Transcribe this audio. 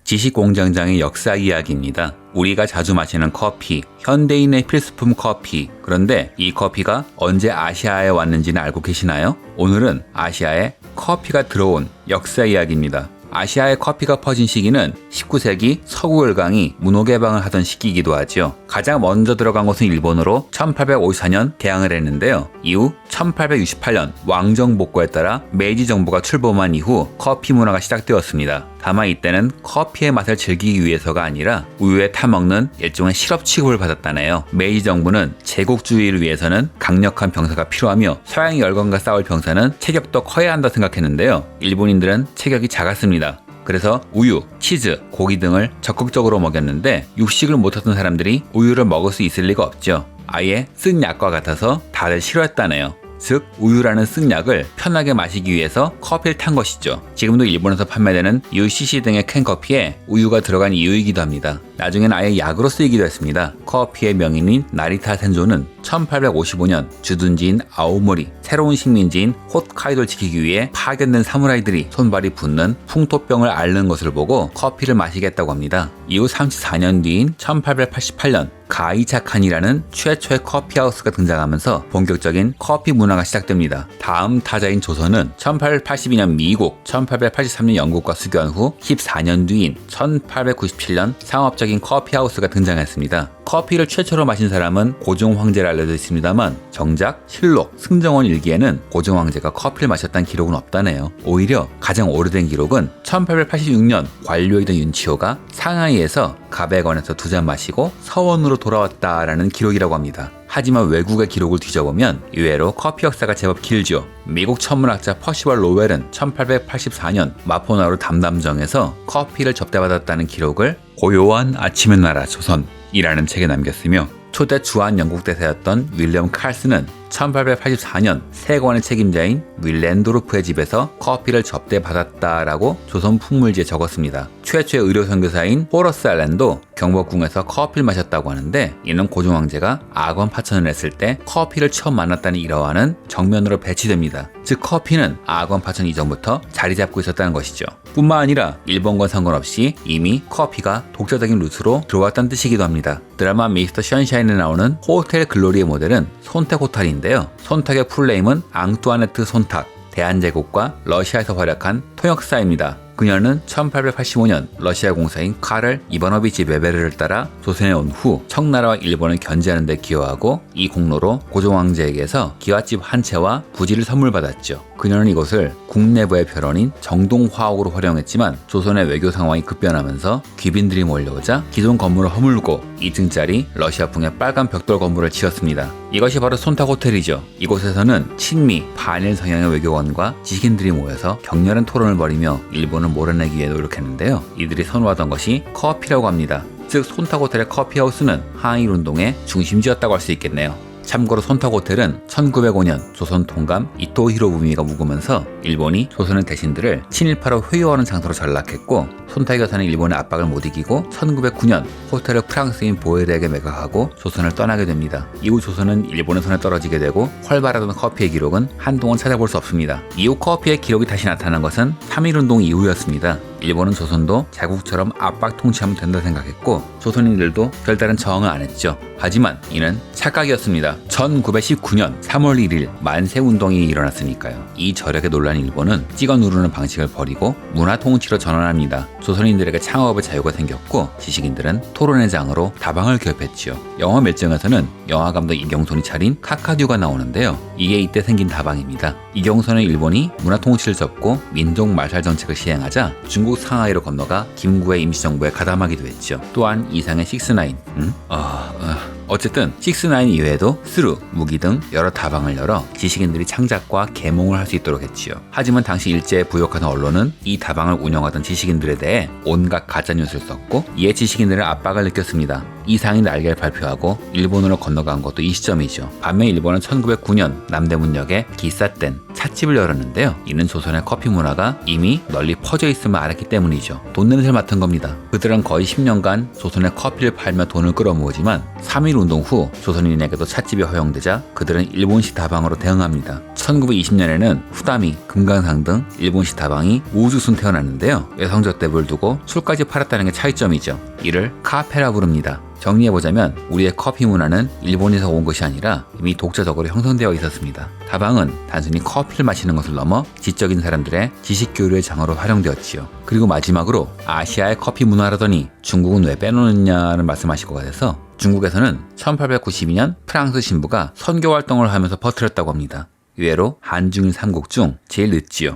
지식공장장의 역사 이야기입니다. 우리가 자주 마시는 커피, 현대인의 필수품 커피. 그런데 이 커피가 언제 아시아에 왔는지는 알고 계시나요? 오늘은 아시아에 커피가 들어온 역사 이야기입니다. 아시아에 커피가 퍼진 시기는 19세기 서구 열강이 문호 개방을 하던 시기이기도 하죠. 가장 먼저 들어간 곳은 일본으로 1854년 개항을 했는데요. 이후 1868년 왕정 복고에 따라 메이지 정부가 출범한 이후 커피 문화가 시작되었습니다. 다만 이때는 커피의 맛을 즐기기 위해서가 아니라 우유에 타먹는 일종의 시럽 취급을 받았다네요. 메이지 정부는 제국주의를 위해서는 강력한 병사가 필요하며 서양 열강과 싸울 병사는 체격도 커야 한다 생각했는데요. 일본인들은 체격이 작았습니다. 그래서 우유, 치즈, 고기 등을 적극적으로 먹였는데 육식을 못하던 사람들이 우유를 먹을 수 있을 리가 없죠. 아예 쓴 약과 같아서 다들 싫어했다네요. 즉 우유라는 쓴 약을 편하게 마시기 위해서 커피를 탄 것이죠. 지금도 일본에서 판매되는 UCC 등의 캔커피에 우유가 들어간 이유이기도 합니다. 나중엔 아예 약으로 쓰이기도 했습니다. 커피의 명인인 나리타 센조는 1855년 주둔지인 아오모리, 새로운 식민지인 홋카이도를 지키기 위해 파견된 사무라이들이 손발이 붓는 풍토병을 앓는 것을 보고 커피를 마시겠다고 합니다. 이후 34년 뒤인 1888년 가이차칸이라는 최초의 커피하우스가 등장하면서 본격적인 커피 문화가 시작됩니다. 다음 타자인 조선은 1882년 미국, 1883년 영국과 수교한 후 14년 뒤인 1897년 상업적인 커피하우스가 등장했습니다. 커피를 최초로 마신 사람은 고종 황제라 알려져 있습니다만 정작 실록, 승정원 일기에는 고종 황제가 커피를 마셨다는 기록은 없다네요. 오히려 가장 오래된 기록은 1886년 관료이던 윤치호가 상하이에서 가백원에서 2잔 마시고 서원으로 돌아왔다라는 기록이라고 합니다. 하지만 외국의 기록을 뒤져보면 의외로 커피 역사가 제법 길죠. 미국 천문학자 퍼시벌 로웰은 1884년 마포나루 담담정에서 커피를 접대받았다는 기록을 고요한 아침의 나라 조선이라는 책에 남겼으며 초대 주한 영국 대사였던 윌리엄 칼스는 1884년 세관의 책임자인 윌렌도르프의 집에서 커피를 접대받았다라고 조선 풍물지에 적었습니다. 최초의 의료 선교사인 포러스 알렌도 경복궁에서 커피를 마셨다고 하는데 이는 고종 황제가 악원 파천을 했을 때 커피를 처음 만났다는 일화와는 정면으로 배치됩니다. 즉 커피는 악원 파천 이전부터 자리 잡고 있었다는 것이죠. 뿐만 아니라 일본과 상관없이 이미 커피가 독자적인 루트로 들어왔다는 뜻이기도 합니다. 드라마 미스터 션샤인에 나오는 호텔 글로리의 모델은 손택 호탈인데요. 손탁의 풀네임은 앙뚜아네트 손탁, 대한제국과 러시아에서 활약한 통역사입니다. 그녀는 1885년 러시아 공사인 카를 이바노비치 베베르를 따라 조선에 온 후 청나라와 일본을 견제하는 데 기여하고 이 공로로 고종 황제에게서 기와집 한 채와 부지를 선물 받았죠. 그녀는 이곳을 국내부의 별원인 정동화옥으로 활용했지만 조선의 외교 상황이 급변하면서 귀빈들이 몰려오자 기존 건물을 허물고 2층짜리 러시아풍의 빨간 벽돌 건물을 지었습니다. 이것이 바로 손탁 호텔이죠. 이곳에서는 친미, 반일 성향의 외교관과 지식인들이 모여서 격렬한 토론을 벌이며 일본을 몰아내기 위해 노력했는데요. 이들이 선호하던 것이 커피라고 합니다. 즉 손탁 호텔의 커피하우스는 항일 운동의 중심지였다고 할 수 있겠네요. 참고로 손탁 호텔은 1905년 조선 통감 이토 히로부미가 묵으면서 일본이 조선의 대신들을 친일파로 회유하는 장소로 전락했고 손탁 여사는 일본의 압박을 못 이기고 1909년 호텔을 프랑스인 보에르에게 매각하고 조선을 떠나게 됩니다. 이후 조선은 일본의 손에 떨어지게 되고 활발하던 커피의 기록은 한동안 찾아볼 수 없습니다. 이후 커피의 기록이 다시 나타난 것은 3.1운동 이후였습니다. 일본은 조선도 자국처럼 압박 통치하면 된다 생각했고 조선인들도 별다른 저항을 안 했죠. 하지만 이는 착각이었습니다. 1919년 3월 1일 만세운동이 일어났으니까요. 이 저력에 놀란 일본은 찍어 누르는 방식을 버리고 문화 통치로 전환합니다. 조선인들에게 창업의 자유가 생겼고 지식인들은 토론의 장으로 다방을 개업했지요. 영화 멸정에서는 영화감독 이경손이 차린 카카듀가 나오는데요. 이게 이때 생긴 다방입니다. 이경손은 일본이 문화 통치를 접고 민족 말살 정책을 시행하자 중국 상하이로 건너가 김구의 임시정부에 가담하기도 했죠. 또한 이상의 식스나인, 어쨌든 식스나인 이외에도 스루, 무기 등 여러 다방을 열어 지식인들이 창작과 계몽을 할 수 있도록 했지요. 하지만 당시 일제에 부역하던 언론은 이 다방을 운영하던 지식인들에 대해 온갖 가짜뉴스를 썼고 이에 지식인들은 압박을 느꼈습니다. 이상이 날개를 발표하고 일본으로 건너간 것도 이 시점이죠. 반면 일본은 1909년 남대문역에 기사땐 찻집을 열었는데요. 이는 조선의 커피 문화가 이미 널리 퍼져 있음을 알았기 때문이죠. 돈 냄새를 맡은 겁니다. 그들은 거의 10년간 조선의 커피를 팔며 돈을 끌어모으지만 3.1운동 후 조선인에게도 찻집이 허용되자 그들은 일본식 다방으로 대응합니다. 1920년에는 후다미, 금강산 등 일본식 다방이 우주순 태어났는데요. 여성적 대부를 두고 술까지 팔았다는 게 차이점이죠. 이를 카페라 부릅니다. 정리해보자면 우리의 커피 문화는 일본에서 온 것이 아니라 이미 독자적으로 형성되어 있었습니다. 다방은 단순히 커피를 마시는 것을 넘어 지적인 사람들의 지식교류의 장으로 활용되었지요. 그리고 마지막으로 아시아의 커피 문화라더니 중국은 왜 빼놓느냐는 말씀하실 것 같아서 중국에서는 1892년 프랑스 신부가 선교 활동을 하면서 퍼뜨렸다고 합니다. 의외로 한중일 삼국 중 제일 늦지요.